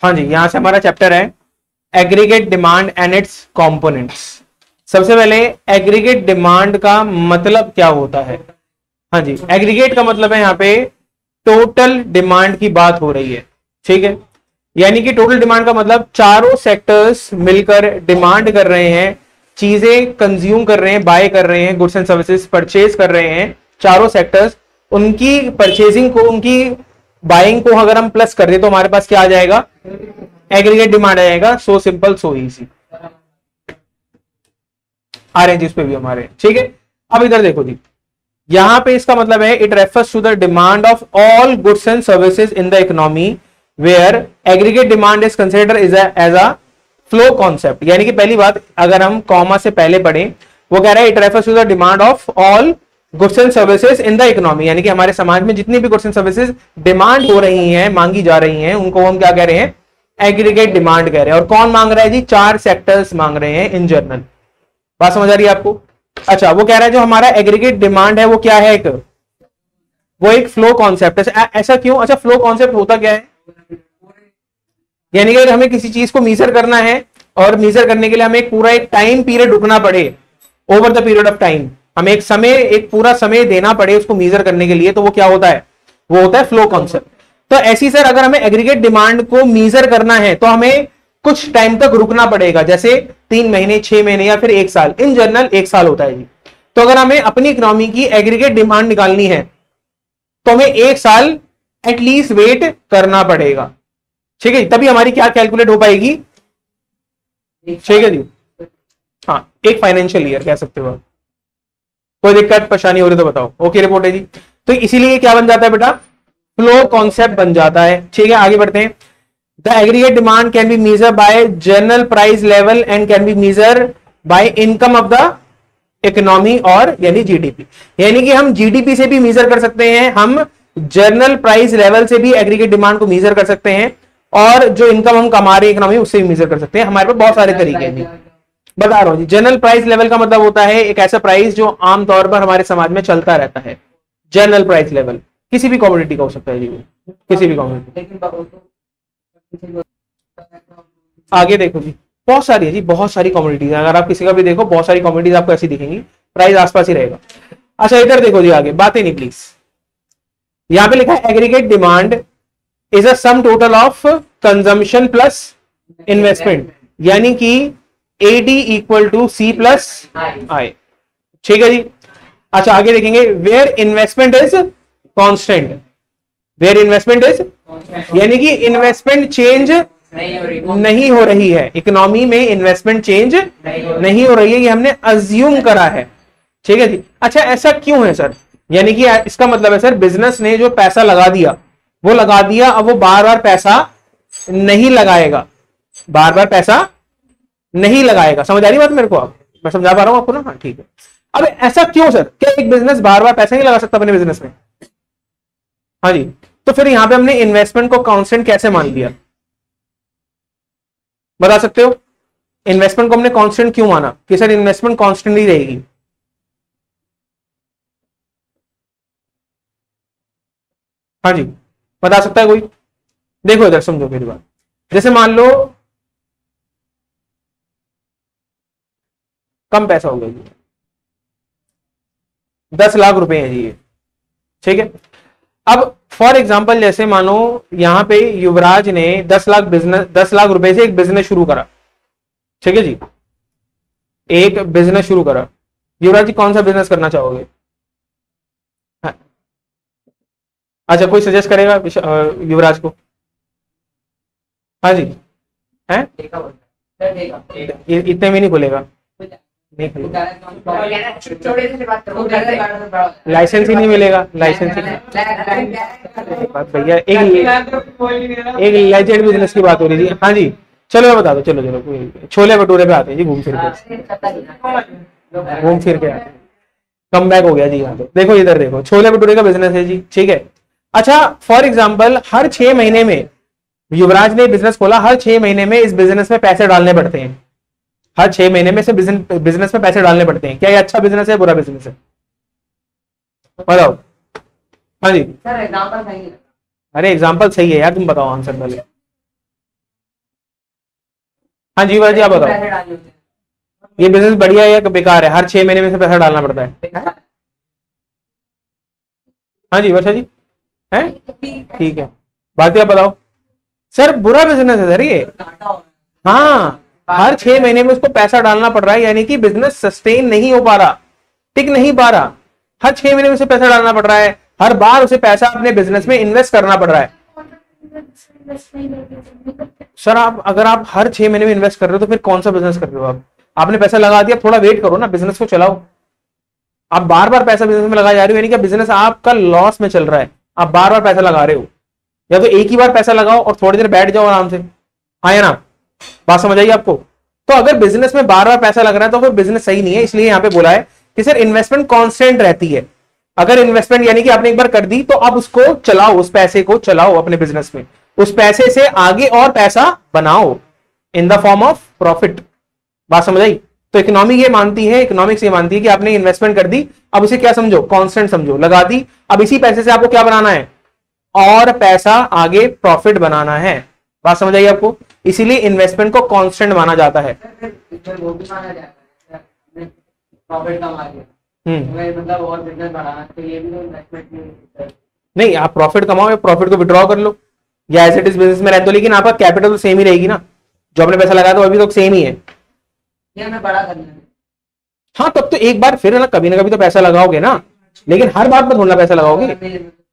हाँ जी, यहां से हमारा चैप्टर है aggregate demand and it's components. सबसे पहले एग्रीगेट डिमांड का मतलब क्या होता है। हाँ जी, एग्रीगेट का मतलब है यहाँ पे टोटल डिमांड की बात हो रही है, ठीक है। यानी कि टोटल डिमांड का मतलब चारों सेक्टर्स मिलकर डिमांड कर रहे हैं, चीजें कंज्यूम कर रहे हैं, बाय कर रहे हैं, गुड्स एंड सर्विसेज परचेज कर रहे हैं। चारों सेक्टर्स उनकी परचेजिंग को, उनकी बाइंग को अगर हम प्लस कर दें तो हमारे पास क्या आ जाएगा, एग्रीगेट डिमांड आ जाएगा। So simple so easy. आ रहे हैं जिस पे भी हमारे, ठीक है। अब इधर देखो जी, यहां पे इसका मतलब है it refers to the demand of all goods and services in the economy where aggregate demand is considered as a flow concept. यानी कि पहली बात अगर हम कॉमा से पहले पढ़ें, वो कह रहा है it refers to the demand of all goods and services in the economy. यानी कि हमारे समाज में जितनी भी गुड्स एंड सर्विसेज डिमांड हो रही हैं, मांगी जा रही हैं, उनको हम क्या कह रहे हैं, एग्रीगेट डिमांड कह रहे हैं। और कौन मांग रहा है जी, चार सेक्टर्स मांग रहे हैं इन जनरल। बात समझ आ रही है आपको। अच्छा, वो कह रहा है जो हमारा एग्रीगेट डिमांड है वो क्या है, वो एक फ्लो कॉन्सेप्ट है। ऐसा क्यों? अच्छा, फ्लो कॉन्सेप्ट होता क्या है, यानी कि अगर हमें किसी चीज को मीजर करना है और मीजर करने के लिए हमें पूरा एक टाइम पीरियड रुकना पड़े, over the period of time हमें एक पूरा समय देना पड़े उसको मीजर करने के लिए, तो वो क्या होता है, वो होता है फ्लो कॉन्सेप्ट। तो ऐसी सर अगर हमें एग्रीगेट डिमांड को मीजर करना है तो हमें कुछ टाइम तक रुकना पड़ेगा, जैसे 3 महीने, 6 महीने या फिर 1 साल। इन जनरल 1 साल होता है जी। तो अगर हमें अपनी इकोनॉमी की एग्रीगेट डिमांड निकालनी है तो हमें 1 साल एटलीस्ट वेट करना पड़ेगा, ठीक है, तभी हमारी क्या कैलकुलेट हो पाएगी, ठीक है जी। हाँ, एक फाइनेंशियल ईयर कह सकते हो आप। कोई दिक्कत परेशानी हो रही तो बताओ। ओके रिपोर्ट है जी। तो इसीलिए क्या बन जाता है बेटा, फ्लो कॉन्सेप्ट बन जाता है, ठीक है। आगे बढ़ते हैं। The aggregate demand can be measure by general price level and can be measure by income of the economy, और यानी जीडीपी। यानी कि हम जीडीपी से भी मेजर कर सकते हैं, हम जनरल प्राइस लेवल से भी एग्रीगेट डिमांड को मेजर कर सकते हैं, और जो इनकम हम कमा रहे हैं इकोनॉमी उससे भी मेजर कर सकते हैं। हमारे पास बहुत सारे तरीके हैं, बता रहा हूं जी। जनरल प्राइस लेवल का मतलब होता है एक ऐसा प्राइस जो आमतौर पर हमारे समाज में चलता रहता है। जनरल प्राइस लेवल किसी भी कमोडिटी का हो सकता है जी, किसी भी कमोडिटी। आगे देखो जी, बहुत सारी है जी, बहुत सारी कमोडिटीज है। अगर आप किसी का भी देखो, बहुत सारी कमोडिटीज आपको ऐसी दिखेंगी, प्राइस आसपास ही रहेगा। अच्छा, इधर देखो जी, आगे बातें नहीं प्लीज। यहां पे लिखा है aggregate demand is a sum total of consumption plus investment, यानी कि AD equal to C plus I, ठीक है जी। अच्छा, आगे देखेंगे where investment is constant, where investment is, यानी कि इन्वेस्टमेंट चेंज नहीं हो रही है, इकोनॉमी में इन्वेस्टमेंट चेंज नहीं हो रही है, ये हमने अज्यूम करा है, ठीक है जी। अच्छा, ऐसा क्यों है सर, यानी कि इसका मतलब है सर बिजनेस ने जो पैसा लगा दिया वो लगा दिया, अब वो बार बार पैसा नहीं लगाएगा, बार बार पैसा नहीं लगाएगा। समझ आ रही बात मेरे को? आप, मैं समझा पा रहा हूं आपको ना? हाँ ठीक है। अब ऐसा क्यों सर, क्या एक बिजनेस बार बार पैसा नहीं लगा सकता अपने बिजनेस में? हाँ जी, तो फिर यहां पे हमने इन्वेस्टमेंट को कांस्टेंट कैसे मान लिया, बता सकते हो? इन्वेस्टमेंट को हमने कांस्टेंट क्यों माना कि सर इन्वेस्टमेंट कांस्टेंट ही रहेगी? हाँ जी, बता सकता है कोई? देखो इधर समझो मेरी बात। जैसे मान लो कम पैसा हो गया जी, 10 लाख रुपए है जी ये, ठीक है। अब फॉर एग्जाम्पल जैसे मानो यहां पे युवराज ने 10 लाख रुपए से एक बिजनेस शुरू करा, ठीक है जी, एक बिजनेस शुरू करा। युवराज जी कौन सा बिजनेस करना चाहोगे? हाँ। अच्छा, कोई सजेस्ट करेगा युवराज को? हाँ जी, है इतने में नहीं खुलेगा, नहीं खुलेगा, लाइसेंस ही नहीं मिलेगा, लाइसेंस ही नहीं। भैया एक लेजेंड बिजनेस की बात हो रही थी। हाँ जी, चलो मैं बता दो, चलो चलो, छोले भटूरे पे आते हैं जी, घूम फिर के आते हैं। कम बैक हो गया जी यहाँ पे। देखो इधर देखो, छोले भटूरे का बिजनेस है जी, ठीक है। अच्छा, फॉर एग्जाम्पल हर 6 महीने में युवराज ने बिजनेस खोला, हर 6 महीने में इस बिजनेस में पैसे डालने पड़ते हैं, हर 6 महीने में से बिजनेस में पैसे डालने पड़ते हैं। क्या ये अच्छा बिजनेस है, बुरा बिजनेस है? बताओ। हाँ जी सर, एग्जांपल सही है। अरे एग्जांपल सही है यार, तुम बताओ आंसर पहले। हाँ जी जी, आप बताओ ये बिजनेस बढ़िया है या बेकार है? हर 6 महीने में से पैसा डालना पड़ता है। हाँ जी वर्षा जी, है ठीक है, बाकी आप बताओ। सर बुरा बिजनेस है सर ये। हाँ, हर 6 महीने में उसको पैसा डालना पड़ रहा है, यानी कि बिजनेस सस्टेन नहीं हो पा रहा, टिक नहीं पा रहा। हर 6 महीने में उसे पैसा डालना पड़ रहा है, हर बार उसे पैसा अपने बिजनेस में इन्वेस्ट करना पड़ रहा है। सर आप अगर आप हर 6 महीने में इन्वेस्ट कर रहे हो तो फिर कौन सा बिजनेस कर रहे हो आप? आपने पैसा लगा दिया, थोड़ा वेट करो ना, बिजनेस को चलाओ। आप बार बार पैसा बिजनेस में लगाए जा रहे हो, यानी कि बिजनेस आपका लॉस में चल रहा है, आप बार बार पैसा लगा रहे हो। या तो एक ही बार पैसा लगाओ और थोड़ी देर बैठ जाओ आराम से। हाँ या ना, बात समझ आई आपको? तो अगर बिजनेस में बार बार पैसा लग रहा है तो फिर बिजनेस सही नहीं है। इसलिए यहां पे बोला है कि सर इन्वेस्टमेंट कांस्टेंट रहती है। अगर इन्वेस्टमेंट यानी कि आपने एक बार कर दी तो आप उसको चलाओ, उस पैसे को चलाओ अपने बिजनेस में, उस पैसे से आगे और पैसा बनाओ in the form of profit. बात समझ आई? तो इकोनॉमी ये मानती है, इकोनॉमिक्स ये मानती है कि आपने इन्वेस्टमेंट कर दी, अब उसे क्या समझो, कांस्टेंट समझो, लगा दी, अब इसी पैसे से आपको क्या बनाना है, और पैसा आगे प्रॉफिट बनाना है। बात समझ आई आपको? इसीलिए इन्वेस्टमेंट को कांस्टेंट माना जाता है। नहीं, आप प्रॉफिट कमाओ या प्रॉफिट को विड्रॉ कर लो या एज इट इज बिजनेस में रहते हो, लेकिन आपका कैपिटल तो सेम ही रहेगी ना, जो आपने पैसा लगाया तो अभी तो सेम ही है। बड़ा करना है। हाँ, तब तो एक बार फिर ना कभी तो पैसा लगाओगे ना, लेकिन हर बार पर थोड़ा पैसा लगाओगे।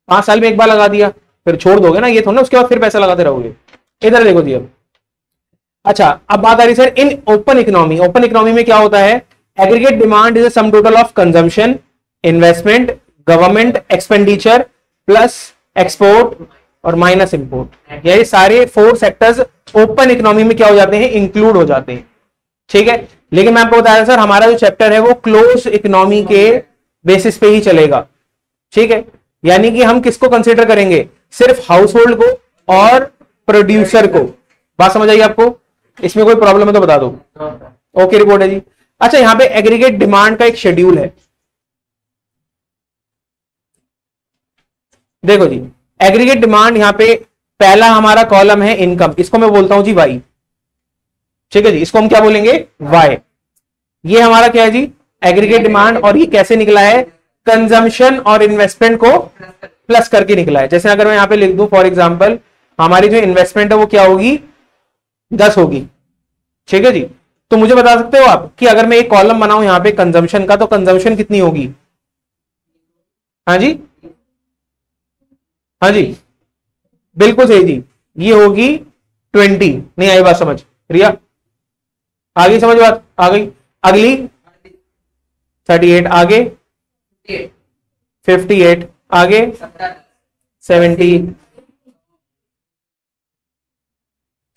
5 साल में एक बार लगा दिया फिर छोड़ दोगे ना, ये थोड़ा उसके बाद फिर पैसा लगाते रहोगे। इधर देखो जी अब, अच्छा अब बात आ रही sir in open economy. Open economy में क्या होता है, aggregate demand is some total of consumption, investment, government expenditure plus export और माइनस इंपोर्ट। ये सारे 4 सेक्टर्स ओपन इकोनॉमी में क्या हो जाते हैं, इंक्लूड हो जाते हैं। ठीक है, लेकिन मैं आपको बताया सर हमारा जो चैप्टर है वो क्लोज इकोनॉमी के बेसिस पे ही चलेगा। ठीक है, यानी कि हम किसको कंसीडर करेंगे, सिर्फ हाउस होल्ड को और प्रोड्यूसर को। बात समझ आई आपको? इसमें कोई प्रॉब्लम है तो बता दो। ओके, रिपोर्ट है जी। अच्छा, यहां पे एग्रीगेट डिमांड का एक शेड्यूल है, देखो जी। एग्रीगेट डिमांड यहां पे पहला हमारा कॉलम है इनकम, इसको मैं बोलता हूं जी वाई। ठीक है जी, इसको हम क्या बोलेंगे, वाई। ये हमारा क्या है जी, एग्रीगेट डिमांड, और ये कैसे निकला है, कंजम्पशन और इन्वेस्टमेंट को प्लस करके निकला है। जैसे अगर मैं यहां पे लिख दूं फॉर एग्जांपल, हमारी जो इन्वेस्टमेंट है वो क्या होगी, 10 होगी। ठीक है जी, तो मुझे बता सकते हो आप कि अगर मैं एक कॉलम बनाऊं यहां पे कंजम्पशन का, तो कंजम्पशन कितनी होगी? हाँ जी, हाँ जी, बिल्कुल सही जी, ये होगी 20। नहीं आई बात समझ, रिया आ गई समझ बात? आ गई। अगली 38, आगे 58, आगे 70।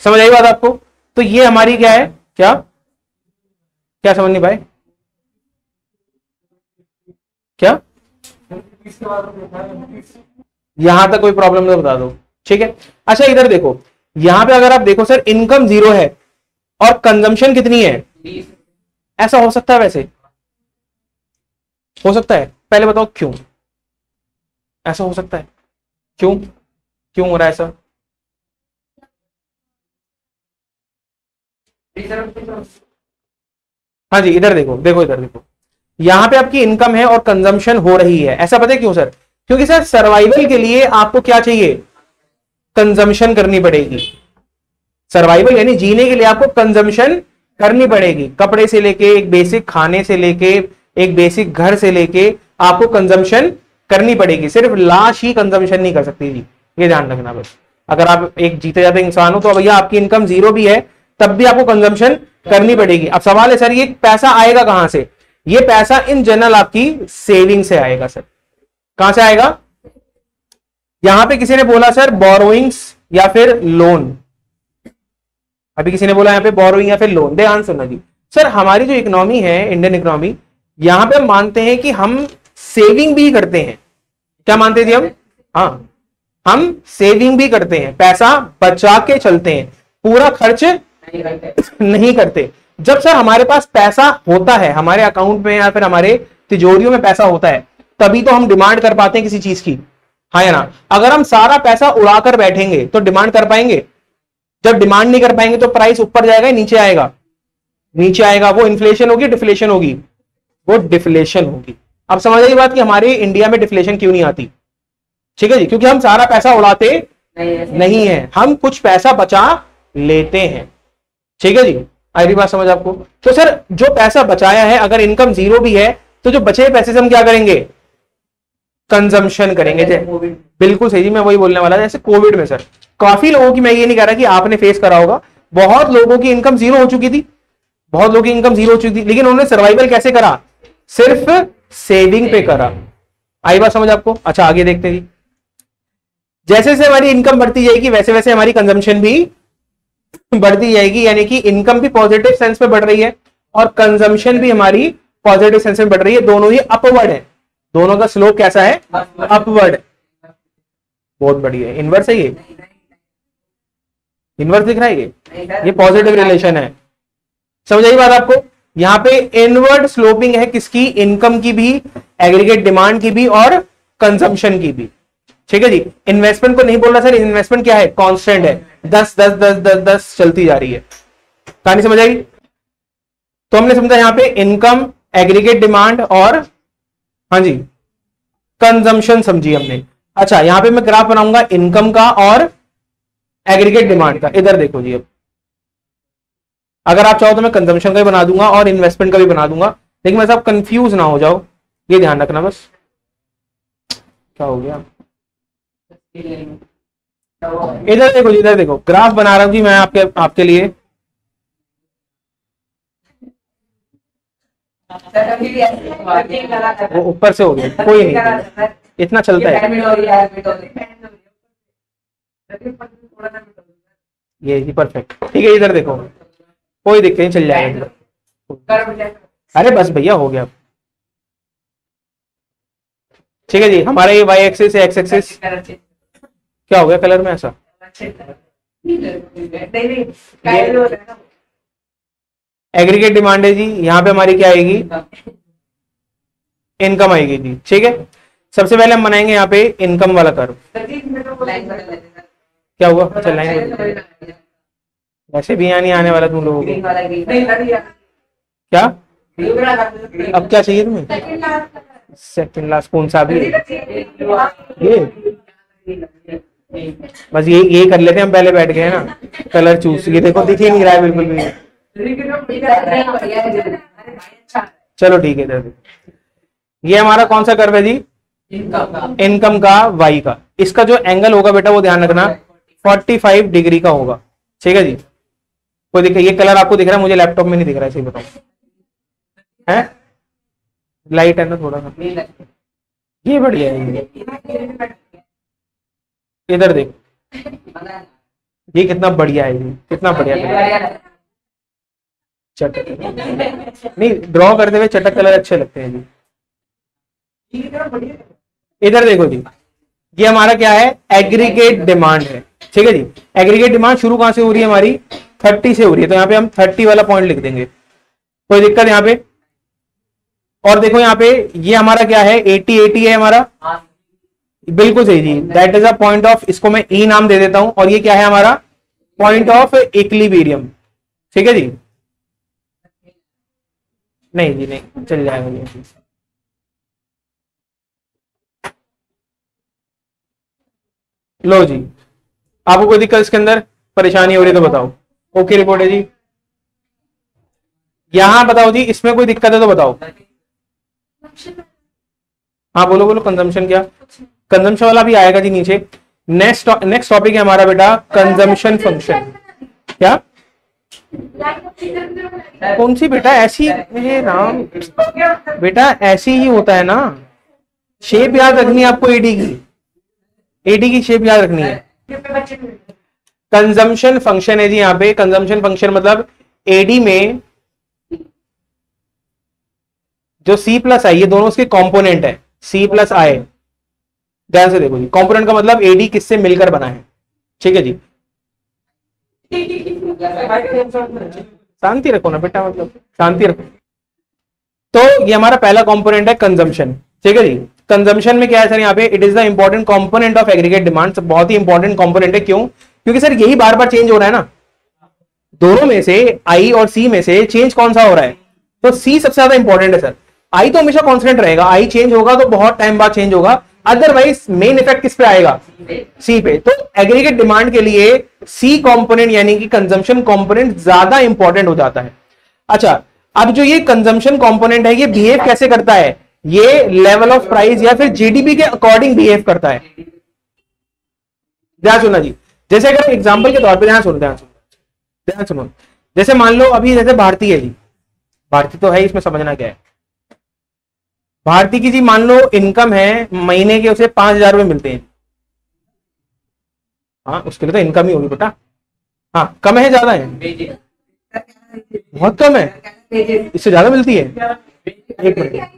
समझ आई बात आपको? तो ये हमारी क्या है, क्या क्या समझ नहीं पाए, क्या यहां तक कोई प्रॉब्लम तो बता दो। ठीक है, अच्छा इधर देखो, यहां पे अगर आप देखो सर इनकम 0 है और कंजम्पशन कितनी है, ऐसा हो सकता है? वैसे हो सकता है? पहले बताओ क्यों ऐसा हो सकता है, क्यों क्यों हो रहा है ऐसा? हाँ जी, इधर देखो, देखो इधर देखो, यहां पे आपकी इनकम है और कंजम्पशन हो रही है, ऐसा पता है क्यों सर? क्योंकि सर सर्वाइवल के लिए आपको क्या चाहिए, कंजम्पशन करनी पड़ेगी। सर्वाइवल यानी जीने के लिए आपको कंजम्पशन करनी पड़ेगी। कपड़े से लेके, एक बेसिक खाने से लेके, एक बेसिक घर से लेके आपको कंजम्पशन करनी पड़ेगी। सिर्फ लाश ही कंजम्पशन नहीं कर सकती जी, ये ध्यान रखना बस। अगर आप एक जीते जाते इंसान हो तो भैया आपकी इनकम 0 भी है तब भी आपको कंजम्पशन करनी पड़ेगी। अब सवाल है सर ये पैसा आएगा कहां से? ये पैसा इन जनरल आपकी सेविंग से आएगा सर। कहां से आएगा? यहां पे किसी ने बोला सर बोरोइंग्स या फिर लोन, अभी किसी ने बोला यहां पे बोरोइंग या फिर लोन। ध्यान सुनना जी, सर हमारी जो इकोनॉमी है, इंडियन इकोनॉमी, यहां पे हम मानते हैं कि हम सेविंग भी करते हैं। क्या मानते हैं जी हम? हाँ, हम सेविंग भी करते हैं, पैसा बचा के चलते हैं, पूरा खर्च नहीं करते। जब सर हमारे पास पैसा होता है, हमारे अकाउंट में या फिर हमारे तिजोरियों में पैसा होता है, तभी तो हम डिमांड कर पाते हैं किसी चीज की। हाँ या ना? अगर हम सारा पैसा उड़ाकर बैठेंगे तो डिमांड कर पाएंगे? जब डिमांड नहीं कर पाएंगे तो प्राइस ऊपर जाएगा, नीचे आएगा, नीचे आएगा। वो इन्फ्लेशन होगी, डिफ्लेशन होगी, वो डिफ्लेशन होगी। अब समझ आई बात कि हमारे इंडिया में डिफ्लेशन क्यों नहीं आती? ठीक है जी, क्योंकि हम सारा पैसा उड़ाते नहीं है, हम कुछ पैसा बचा लेते हैं। ठीक है जी, आई बात समझ आपको? तो सर जो पैसा बचाया है, अगर इनकम जीरो भी है तो जो बचे पैसे से हम क्या करेंगे? कंजम्पशन करेंगे। बिल्कुल सही जी, मैं वही बोलने वाला था। जैसे कोविड में सर काफी लोगों की, मैं ये नहीं कह रहा कि आपने फेस करा होगा, बहुत लोगों की इनकम जीरो हो चुकी थी, बहुत लोगों की इनकम जीरो हो चुकी थी, लेकिन उन्होंने सर्वाइवल कैसे करा? सिर्फ सेविंग पे करा। आई बात समझ आपको? अच्छा आगे देखते हैं जी। जैसे जैसे हमारी इनकम बढ़ती जाएगी वैसे वैसे हमारी कंजम्पशन भी बढ़ती जाएगी, यानी कि इनकम भी पॉजिटिव सेंस में बढ़ रही है और कंजम्पशन भी हमारी पॉजिटिव सेंस में बढ़ रही है, दोनों ही अपवर्ड है। दोनों का स्लोप कैसा है? अपवर्ड। बहुत बढ़िया है। इनवर्स है ये? इनवर्स दिख रहा है ये पॉजिटिव रिलेशन है। समझ आई बात आपको? यहां पे इनवर्ड स्लोपिंग है किसकी? इनकम की भी, एग्रीगेट डिमांड की भी और कंजम्पशन की भी। ठीक है जी। इन्वेस्टमेंट को नहीं बोल रहा सर, इन्वेस्टमेंट क्या है? कांस्टेंट है, 10 10 10 10 10 चलती जा रही है। कहानी समझ आई? तो हमने समझा यहां पे इनकम, एग्रीगेट डिमांड और हाँ जी कंजम्पशन समझी हमने। अच्छा यहां पे मैं ग्राफ बनाऊंगा इनकम का और एग्रीगेट डिमांड का। इधर देखो जी, अब अगर आप चाहो तो मैं कंजम्पशन का भी बना दूंगा और इन्वेस्टमेंट का भी बना दूंगा, लेकिन वैसे आप कंफ्यूज ना हो जाओ, ये ध्यान रखना बस। क्या हो गया? इधर देखो जी, इधर देखो, ग्राफ बना रहा हूं जी मैं आपके लिए। वो ऊपर से हो गया, कोई नहीं, इतना चलता है ये जी, परफेक्ट। ठीक है, इधर देखो, कोई दिक्कत नहीं, चल जाएगा। अरे बस भैया हो गया। ठीक है जी, हमारा ये वाई एक्सिस है, एक्स एक्सिस क्या हो गया कलर में ऐसा? एग्रीगेट डिमांड है जी, यहाँ पे हमारी क्या आएगी? इनकम आएगी जी। ठीक है, सबसे पहले हम बनाएंगे यहाँ पे इनकम वाला कर्व। क्या हुआ? अच्छा लाइन वैसे भी यहाँ नहीं आने वाला तुम लोगों को। क्या अब क्या चाहिए तुम्हें? सेकंड लास्ट कौन सा भी? ये बस ये कर लेते हैं हम, पहले बैठ गए ना। कलर चूज, ये देखो दिख ही नहीं रहा है बिल्कुल भी। चलो ठीक है, इधर ये हमारा कौन सा कर्व है जी? इनकम का, वाई का। इसका जो एंगल होगा बेटा वो ध्यान रखना 45 डिग्री का होगा। ठीक है जी, कोई दिक्कत? ये कलर आपको दिख रहा है, मुझे लैपटॉप में नहीं दिख रहा है, सही बताओ है? लाइट है ना थोड़ा सा, ये बढ़िया है। इधर देख, ये कितना बढ़िया है, कितना बढ़िया कलर। चटक नहीं, ड्रॉ करते हुए चटक कलर अच्छे लगते हैं जी। इधर देखो जी, ये हमारा क्या है? एग्रीगेट डिमांड है। ठीक है जी, एग्रीगेट डिमांड शुरू कहां से हो रही है हमारी? 30 से हो रही है, तो यहाँ पे हम 30 वाला पॉइंट लिख देंगे, कोई दिक्कत यहाँ पे? और देखो यहाँ पे ये हमारा क्या है? 80 है हमारा, बिल्कुल सही जी। That is a point of, इसको मैं ई नाम दे देता हूं, और ये क्या है हमारा? Point of equilibrium. ठीक है जी, नहीं जी नहीं, चल जाएगा ये। लो जी, आपको कोई दिक्कत इसके अंदर परेशानी हो रही है तो बताओ। ओके रिपोर्ट है जी। यहां बताओ जी, इसमें कोई दिक्कत है तो बताओ। हाँ बोलो बोलो, कंजम्पशन क्या? कंजम्पशन वाला भी आएगा जी नीचे। नेक्स्ट टॉपिक है हमारा बेटा कंजम्पशन फंक्शन। क्या? कौन सी बेटा? ऐसी राम बेटा, ऐसी ही होता है ना। शेप याद रखनी है आपको, एडी की, एडी की शेप याद रखनी है। कंजम्पशन फंक्शन है जी यहाँ पे। कंजम्पशन फंक्शन मतलब एडी में जो सी प्लस आई, ये दोनों उसके कंपोनेंट है, सी प्लस आई। ध्यान से देखो जी, कंपोनेंट का मतलब एडी किससे मिलकर बना है। ठीक है जी, शांति रखो ना बेटा, मतलब शांति रखो। तो ये हमारा पहला कंपोनेंट है कंजम्पशन। ठीक है जी, कंजम्पशन में क्या है सर यहाँ पे? It is the important component of aggregate demand. बहुत ही इंपॉर्टेंट कंपोनेंट है। क्यों? क्योंकि सर यही बार बार चेंज हो रहा है ना, दोनों में से आई और सी में से चेंज कौन सा हो रहा है? तो सी सबसे ज्यादा इंपॉर्टेंट है सर। आई तो हमेशा कांस्टेंट रहेगा, आई चेंज होगा तो बहुत टाइम बाद चेंज होगा, अदरवाइज मेन इफेक्ट किस पे आएगा? सी पे। तो एग्रीगेट डिमांड के लिए सी कंपोनेंट यानी कि कंजम्पशन कंपोनेंट ज्यादा इंपॉर्टेंट हो जाता है। अच्छा, अब जो ये कंजम्पशन कंपोनेंट है ये बिहेव कैसे करता है? ये लेवल ऑफ प्राइस या फिर जीडीपी के अकॉर्डिंग बिहेव करता है। ध्यान सुनना जी, जैसे अगर एग्जांपल के तौर पे ध्यान सुनो, ध्यान सुनो। जैसे मान लो अभी जैसे भारती है जी, भारती तो है, इसमें समझना क्या है। भारती की जी मान लो इनकम है महीने के, उसे 5,000 रुपए मिलते हैं। हाँ, उसके लिए तो इनकम ही होगी बेटा। हाँ, कम है ज्यादा है? बहुत कम है, इससे ज्यादा मिलती है। एक मिनट है?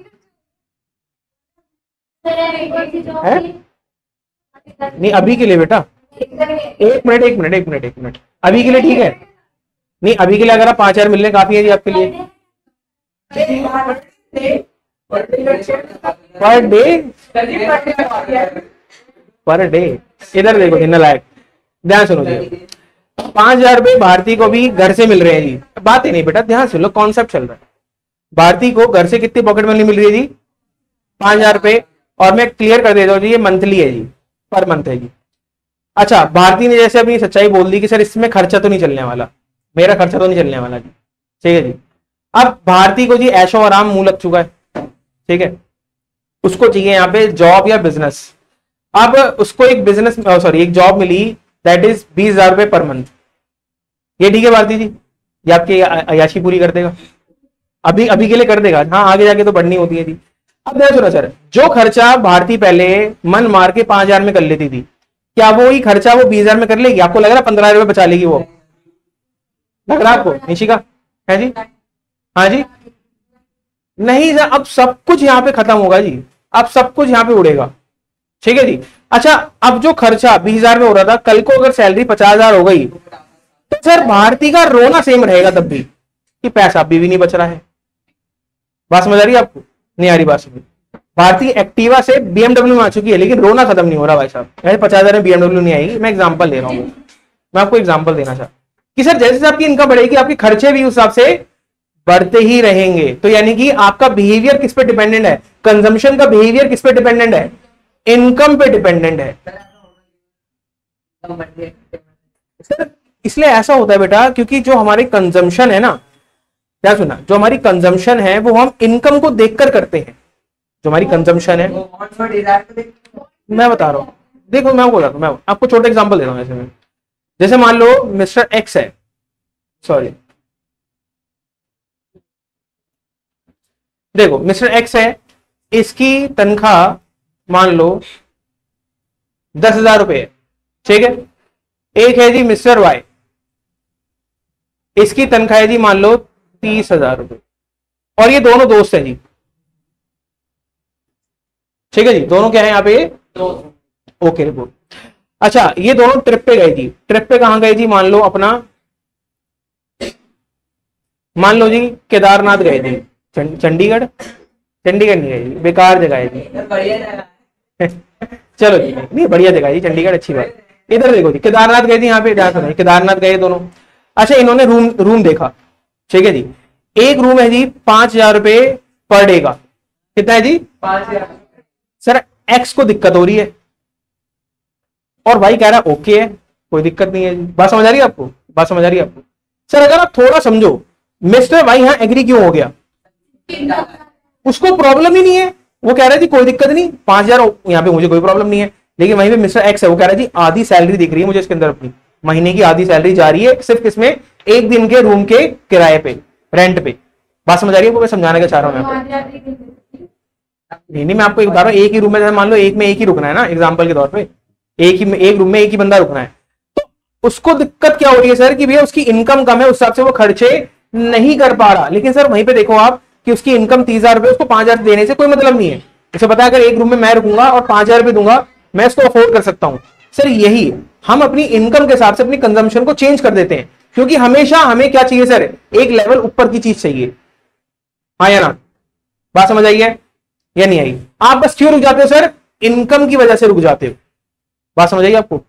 नहीं अभी के लिए बेटा, एक मिनट, अभी के लिए ठीक है। नहीं अभी के लिए अगर आप 5,000 मिलने काफी है जी आपके लिए। पर डे इधर देखो जिन्ना लायक, ध्यान सुनो जी। 5,000 रुपए भारती को भी घर से मिल रहे हैं जी। बात ही नहीं बेटा, ध्यान सुन लो, कॉन्सेप्ट चल रहा है। भारती को घर से कितनी पॉकेट मनी मिल रही है जी? 5,000 रुपए। और मैं क्लियर कर देता हूँ जी, ये मंथली है जी, पर मंथ है जी। अच्छा, भारती ने जैसे अपनी सच्चाई बोल दी कि सर इसमें खर्चा तो नहीं चलने वाला, मेरा खर्चा तो नहीं चलने वाला जी, ठीक है जी। अब भारती को जी ऐशो आराम मुंह लग चुका है, ठीक है, उसको चाहिए यहाँ पे जॉब या बिजनेस। अब उसको एक बिजनेस सॉरी एक जॉब मिली, दैट इज 20,000 रुपए पर मंथ। ये ठीक है भारती जी, ये आपकी अयाशी पूरी कर देगा, अभी अभी के लिए कर देगा। हाँ, आगे जाके तो बढ़नी होती है जी। अब देखो ना सर, जो खर्चा भारती पहले मन मार के 5,000 में कर लेती थी, क्या वो ही खर्चा वो 20,000 में कर लेगी? आपको लग रहा है 15,000 रुपए बचा लेगी वो? लग रहा है आपको निशिका? है जी? हाँ जी? नहीं सर, अब सब कुछ यहाँ पे खत्म होगा जी, अब सब कुछ यहाँ पे उड़ेगा, ठीक है जी। अच्छा, अब जो खर्चा 20,000 में हो रहा था, कल को अगर सैलरी 50,000 हो गई तो सर भारती का रोना सेम रहेगा तब भी कि पैसा अभी भी नहीं बच रहा है। बात समझ आ रही है आपको? नहीं आ रही बात समझ? भारती एक्टिवा से बीएमडब्ल्यू में आ चुकी है, लेकिन रोना खत्म नहीं हो रहा भाई साहब। 50,000 में बीएमडब्ल्यू नहीं आएगी। मैं एग्जांपल दे रहा हूँ, मैं आपको एग्जांपल देना चाहता कि सर जैसे जैसे आपकी इनकम बढ़ेगी आपके खर्चे भी उस हिसाब से बढ़ते ही रहेंगे। तो यानी कि आपका बिहेवियर किस पे डिपेंडेंट है? कंजम्पशन का बिहेवियर किस पे डिपेंडेंट है? इनकम पे डिपेंडेंट है। सर इसलिए ऐसा होता है बेटा, क्योंकि जो हमारे कंजम्पशन है ना, क्या सुना, जो हमारी कंजम्पशन है वो हम इनकम को देखकर करते हैं। जो हमारी कंजम्पशन है, मैं बता रहा हूं, देखो मैं आपको बताता हूं, मैं आपको छोटा एग्जांपल दे रहा हूं। जैसे मान लो मिस्टर एक्स है, सॉरी देखो मिस्टर एक्स है, इसकी तनख्वाह मान लो 10,000 रुपए है, ठीक है। एक है जी मिस्टर वाई, इसकी तनख्वाह है जी मान लो 30,000 रुपए, और ये दोनों दोस्त हैं जी, ठीक है जी। दोनों क्या है यहाँ पे? Okay report. अच्छा, ये दोनों ट्रिप पे गए जी। ट्रिप पे कहां गए जी? मान लो अपना, मान लो जी केदारनाथ गए जी। चंडीगढ़? चंडीगढ़ नहीं गए जी, बेकार जगह है जी। चलो जी, नहीं बढ़िया जगह है जी चंडीगढ़, अच्छी बात। इधर देखो जी, केदारनाथ गए जी, यहाँ पे जाकर केदारनाथ गए दोनों। अच्छा, इन्होंने रूम देखा, ठीक है जी। एक रूम है जी 5,000 रुपए पर डे का। कितना है जी? 5,000। सर एक्स को दिक्कत हो रही है और भाई कह रहा है ओके है, कोई दिक्कत नहीं है जी। बात समझ आ रही है आपको? बात समझ आ रही है आपको? सर अगर आप थोड़ा समझो, मिस्टर भाई यहां एग्री क्यों हो गया? उसको प्रॉब्लम ही नहीं है, वो कह रहा है जी कोई दिक्कत नहीं, 5,000 यहाँ पे मुझे कोई प्रॉब्लम नहीं है। लेकिन वहीं पे मिस्टर एक्स है, वो कह रहा है जी आधी सैलरी दिख रही है मुझे इसके अंदर, अपनी महीने की आधी सैलरी जा रही है सिर्फ किसमें? एक दिन के रूम के किराए पे, रेंट पे। बात समझ आ रही है? मैं समझाने का चाह रहा हूँ। नहीं, मैं आपको एक बता रहा हूँ, एक ही रूम में मान लो, एक में एक ही रुकना है ना, एग्जाम्पल के तौर पे एक रूम में एक ही बंदा रुकना है, तो उसको दिक्कत क्या हो रही है सर कि भैया उसकी इनकम कम है, उस हिसाब से वो खर्चे नहीं कर पा रहा। लेकिन सर वहीं पे देखो आप कि उसकी इनकम 30,000 रुपए, उसको 5,000 देने से कोई मतलब नहीं है। उसे पता है अगर एक रूम में मैं रुकूंगा और 5,000 रुपए दूंगा, मैं इसको अफोर्ड कर सकता हूं। सर यही हम अपनी इनकम के हिसाब से अपनी कंजम्पशन को चेंज कर देते हैं, क्योंकि हमेशा हमें क्या चाहिए सर? एक लेवल ऊपर की चीज चाहिए, हाँ या ना? बात समझ आई है या नहीं आई? आप बस क्यों रुक जाते हो सर? इनकम की वजह से रुक जाते हो। बात समझ आई आपको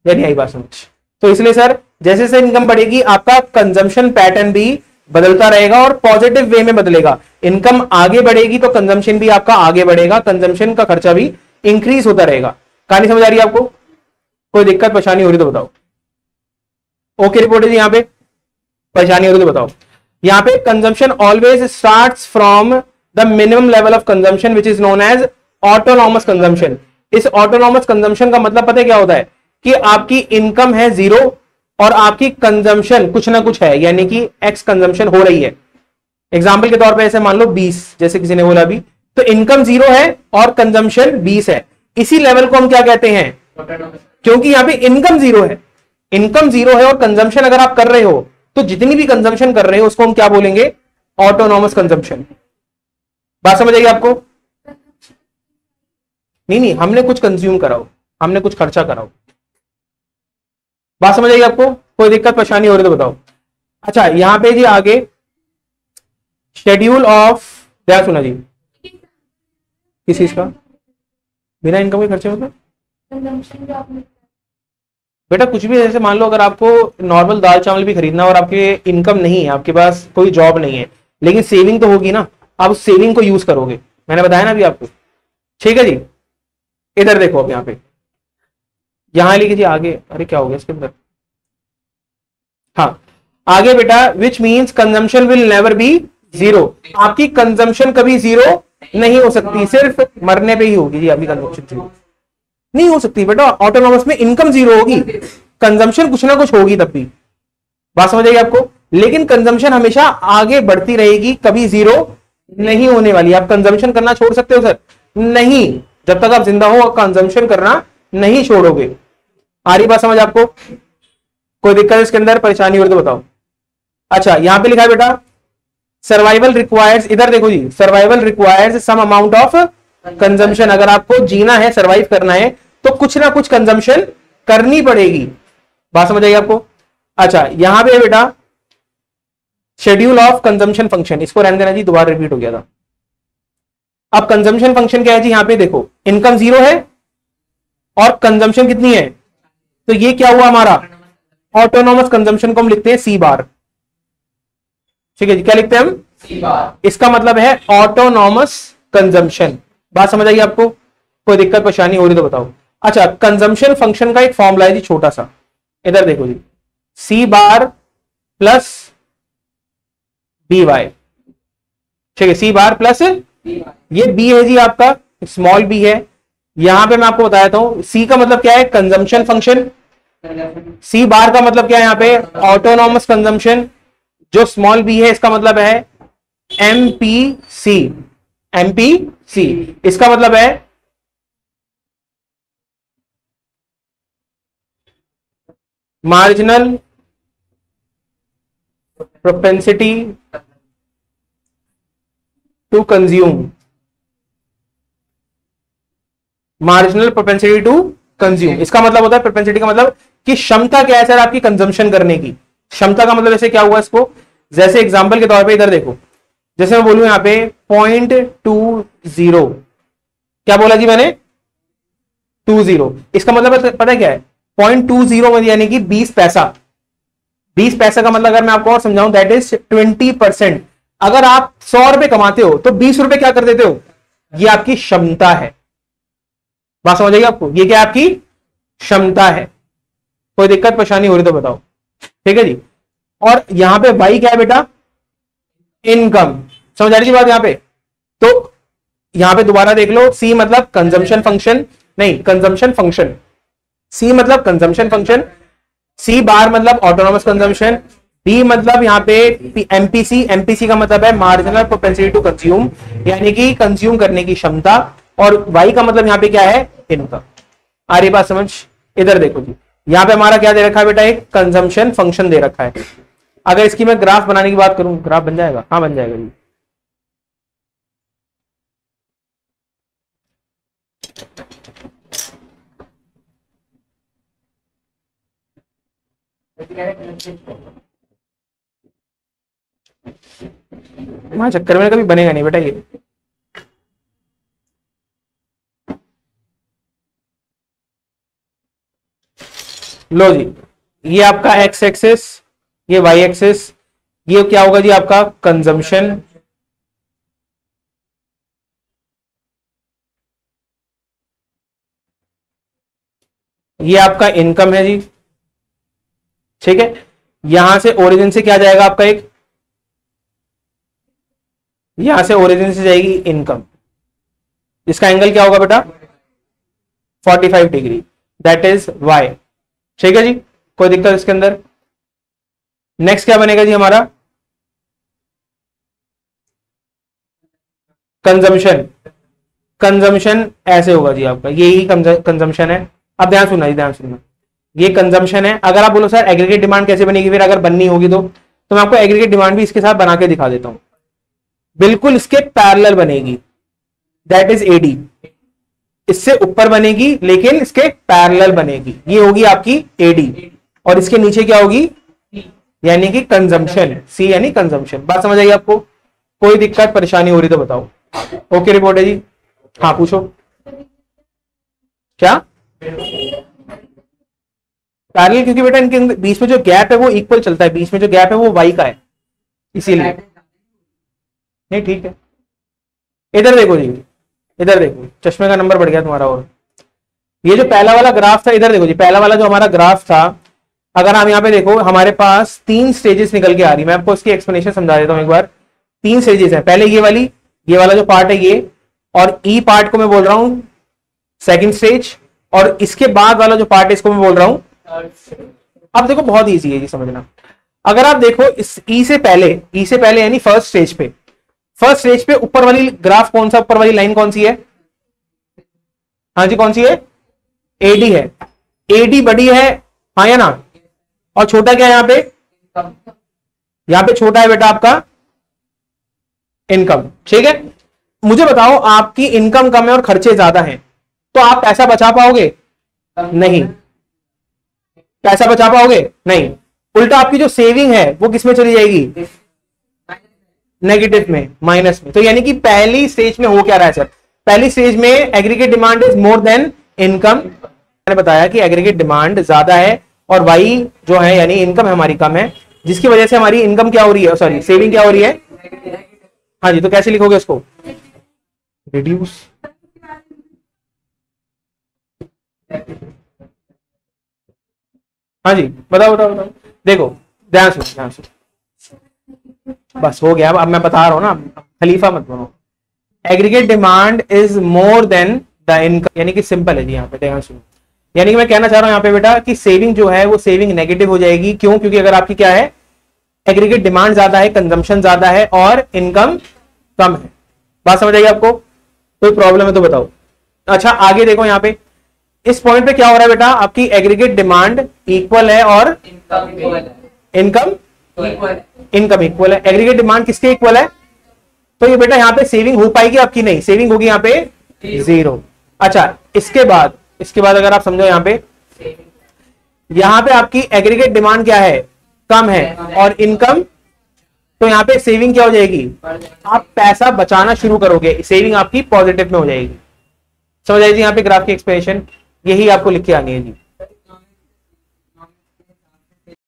या नहीं आई बात समझ? तो इसलिए सर जैसे जैसे इनकम बढ़ेगी आपका कंजम्पशन पैटर्न भी बदलता रहेगा और पॉजिटिव वे में बदलेगा। इनकम आगे बढ़ेगी तो कंजम्पशन भी आपका आगे बढ़ेगा, कंजम्पशन का खर्चा भी इंक्रीज होता रहेगा। कहानी समझ आ रही है आपको? कोई दिक्कत परेशानी हो रही तो बताओ। ओके रिपोर्ट है जी, यहां पे परेशानी हो रही तो बताओ। यहां पे consumption always starts from the minimum level of consumption which is known as autonomous consumption. इस ऑटोनॉमस कंजम्पशन का मतलब पता है क्या होता है कि आपकी इनकम है जीरो और आपकी कंजम्पशन कुछ ना कुछ है, यानी कि एक्स कंजम्पशन हो रही है। एग्जाम्पल के तौर पे ऐसे मान लो 20, जैसे किसी ने बोला अभी, तो इनकम जीरो है और कंजम्पशन 20 है। इसी लेवल को हम क्या कहते हैं? क्योंकि यहां पे इनकम जीरो है, इनकम जीरो है और कंजम्पशन अगर आप कर रहे हो तो जितनी भी कंजम्पशन कर रहे हो उसको हम क्या बोलेंगे? Autonomous consumption. बात समझ आई आपको? नहीं नहीं, हमने कुछ कंज्यूम कराओ, हमने कुछ खर्चा कराओ। बात समझ आई आपको? कोई दिक्कत परेशानी हो रही तो बताओ। अच्छा यहां पे जी आगे शेड्यूल ऑफ, क्या सुना जी? किस चीज का? बिना इनकम के खर्चे मतलब बेटा कुछ भी, जैसे मान लो अगर आपको नॉर्मल दाल चावल भी खरीदना और आपके इनकम नहीं है, आपके पास कोई जॉब नहीं है, लेकिन सेविंग तो होगी ना, आप उस सेविंग को यूज करोगे। मैंने बताया ना अभी आपको, ठीक है जी। इधर देखो अब यहां पे, यहां लिखिए जी आगे, अरे क्या हो गया इसके अंदर, हाँ आगे बेटा, which means consumption will never be zero. आपकी कंजम्पशन कभी जीरो नहीं हो सकती, सिर्फ मरने पे ही होगी जी आपकी कंजम्पशन जीरो नहीं हो सकती बेटा। ऑटोनॉमस में इनकम जीरो होगी, कंजम्पशन कुछ ना कुछ होगी तब भी। बात समझ आई आपको? लेकिन कंजम्पशन हमेशा आगे बढ़ती रहेगी, कभी जीरो नहीं होने वाली। आप कंजम्पशन करना छोड़ सकते हो सर? नहीं, जब तक आप जिंदा हो कंजम्पशन करना नहीं छोड़ोगे। आ रही बात समझ आपको? कोई दिक्कत इसके अंदर परेशानी हो तो बताओ। अच्छा यहां पे लिखा है बेटा सर्वाइवल रिक्वायर्स, इधर देखो जी, survival requires some amount of consumption. अगर आपको जीना है, सर्वाइव करना है तो कुछ ना कुछ कंजम्पशन करनी पड़ेगी। बात समझ आई आपको? अच्छा यहां पे बेटा शेड्यूल ऑफ कंजम्पशन फंक्शन, इसको रहने देना जी, दोबारा रिपीट हो गया था। अब कंजम्पशन फंक्शन क्या है जी? यहां पे देखो इनकम जीरो है और कंजम्पशन कितनी है, तो ये क्या हुआ हमारा ऑटोनॉमस कंजम्पशन को हम लिखते हैं सी बार। ठीक है जी, क्या लिखते हैं हम? सी बार। इसका मतलब है ऑटोनॉमस कंजम्पशन। बात समझ आई आपको? कोई दिक्कत परेशानी हो रही तो बताओ। अच्छा कंजम्पशन फंक्शन का एक फॉर्मूला है जी छोटा सा, इधर देखो जी, सी बार प्लस बी वाई। ठीक है, सी बार प्लस ये बी है जी आपका, स्मॉल बी है। यहां पे मैं आपको बताया हूं सी का मतलब क्या है? Consumption function. सी बार का मतलब क्या है यहां पे? Autonomous consumption. जो स्मॉल बी है इसका मतलब है एमपीसी। एमपीसी इसका मतलब है marginal propensity to consume. Marginal propensity to consume, इसका मतलब होता है, प्रोपेंसिटी का मतलब कि क्षमता क्या है सर आपकी कंजम्पशन करने की। क्षमता का मतलब ऐसे क्या हुआ इसको, जैसे एग्जांपल के तौर पे इधर देखो, जैसे मैं बोलूं यहां पे 0.20, क्या बोला जी मैंने? 20। इसका मतलब पता है क्या है? 0.20 में यानी कि 20 पैसा। 20 पैसा का मतलब अगर मैं आपको और समझाऊं, दैट इज 20%। अगर आप 100 रुपए कमाते हो तो 20 रुपए क्या कर देते हो? ये आपकी क्षमता है। बात समझ आएगी आपको? ये क्या आपकी क्षमता है। कोई दिक्कत परेशानी हो रही तो बताओ। ठीक है जी। और यहां पे वाई क्या है बेटा? इनकम। समझ आ रही थी बात यहां पे? तो यहां पे दोबारा देख लो, सी मतलब कंजम्पशन फंक्शन, नहीं कंजम्पशन फंक्शन, सी मतलब कंजम्पशन फंक्शन, सी बार मतलब ऑटोनॉमस कंजम्पशन, बी मतलब यहां पे एमपीसी। एमपीसी का मतलब है मार्जिनल प्रोपेंसिटी टू कंज्यूम, यानी कि कंज्यूम करने की क्षमता। और वाई का मतलब यहां पे क्या है? इनकम। आ रही बात समझ? इधर देखो जी, यहां पे हमारा क्या दे रखा है बेटा? एक कंजम्पशन फंक्शन दे रखा है। अगर इसकी मैं ग्राफ बनाने की बात करूं, ग्राफ बन जाएगा? हाँ बन जाएगा जी। वहां चक्कर में कभी बनेगा नहीं बेटा ये। लो जी, ये आपका एक्स एक्सिस, ये वाई एक्सिस, ये क्या होगा जी आपका कंजम्पशन, ये आपका इनकम है जी, ठीक है। यहां से ओरिजिन से क्या जाएगा आपका एक, यहां से ओरिजिन से जाएगी इनकम, इसका एंगल क्या होगा बेटा 45 डिग्री, दैट इज वाई, ठीक है जी, कोई दिक्कत इसके अंदर। नेक्स्ट क्या बनेगा जी हमारा कंजम्पशन, कंजम्पशन ऐसे होगा जी आपका, यही कंजम्पशन है। अब ध्यान सुनना जी, ध्यान सुनना, ये कंजम्पशन है। अगर आप बोलो सर एग्रीगेट डिमांड कैसे बनेगी, फिर अगर बननी होगी तो मैं आपको एग्रीगेट डिमांड भी इसके साथ बना के दिखा देता हूं, बिल्कुल इसके पैरेलल बनेगी, दैट इज एडी, इससे ऊपर बनेगी लेकिन इसके पैरेलल बनेगी, ये होगी आपकी एडी, और इसके नीचे क्या होगी यानी कि कंजम्पशन, सी यानी कंजम्पशन। बात समझ आई आपको, कोई दिक्कत परेशानी हो रही तो बताओ। ओके रिपोर्ट है जी, हाँ पूछो क्या पैरेलल, क्योंकि बेटा इनके बीच में जो गैप है वो इक्वल चलता है, बीच में जो गैप है वो वाई का है, इसीलिए। नहीं ठीक है, इधर देखो जी, इधर देखो, चश्मे का नंबर बढ़ गया तुम्हारा। और ये जो पहला वाला ग्राफ था, इधर देखो जी, पहला वाला जो हमारा ग्राफ था, अगर हम यहाँ पे देखो हमारे पास 3 स्टेजेस निकल के आ रही, मैं आपको इसकी एक्सप्लेनेशन समझा देता हूं एक बार। 3 स्टेजेस है, पहले ये वाला जो पार्ट है ये, और ई पार्ट को मैं बोल रहा हूं सेकंड स्टेज, और इसके बाद वाला जो पार्ट है इसको मैं बोल रहा हूं। अब देखो बहुत ईजी है जी समझना, अगर आप देखो इस ई से पहले यानी फर्स्ट स्टेज पे ऊपर वाली ग्राफ कौन सा, ऊपर वाली लाइन कौन सी है, हाँ जी कौन सी है, एडी है, एडी बड़ी है, हाँ या ना, और छोटा क्या है यहां पे छोटा है बेटा आपका इनकम, ठीक है। मुझे बताओ आपकी इनकम कम है और खर्चे ज्यादा हैं, तो आप पैसा बचा पाओगे, नहीं, पैसा बचा पाओगे नहीं, उल्टा आपकी जो सेविंग है वो किस में चली जाएगी, नेगेटिव में, माइनस में। तो यानी कि पहली स्टेज में हो क्या रहा है सर, पहली स्टेज में aggregate demand is more than income, मैंने बताया कि एग्रीगेट डिमांड ज्यादा है और वाई जो है यानी इनकम है हमारी कम है, जिसकी वजह से हमारी इनकम क्या हो रही है, सॉरी सेविंग क्या हो रही है, हाँ जी। तो कैसे लिखोगे इसको, रिड्यूस, हाँ जी बताओ, देखो ध्यान सुनो, बस हो गया। अब मैं बता रहा हूं ना, खलीफा मत बनो। Aggregate demand is more than the income, यानी कि सिंपल है जी, यहाँ पे ध्यान सुनो, यानी कि मैं कहना चाह रहा हूं यहाँ पे बेटा कि सेविंग जो है वो सेविंग नेगेटिव हो जाएगी, क्यों, क्योंकि अगर आपकी क्या है एग्रीगेट डिमांड ज्यादा है, कंजम्पशन ज्यादा है और इनकम कम है। बात समझ आई आपको, कोई प्रॉब्लम है तो बताओ। अच्छा आगे देखो, यहाँ पे इस पॉइंट पे क्या हो रहा है बेटा, आपकी एग्रीगेट डिमांड इक्वल है और इनकम इक्वल है, एग्रीगेट डिमांड किसके इक्वल है, तो ये बेटा यहाँ पे सेविंग हो पाएगी आपकी, नहीं, सेविंग होगी यहाँ पे 0। अच्छा इसके बाद अगर आप समझो यहाँ पे आपकी एग्रीगेट डिमांड क्या है, कम है और इनकम, तो यहाँ पे सेविंग क्या हो जाएगी, आप पैसा बचाना शुरू करोगे, सेविंग आपकी पॉजिटिव में हो जाएगी। समझ आइए यहाँ पे ग्राफ की एक्सप्रेशन, यही आपको लिख के आनी है जी।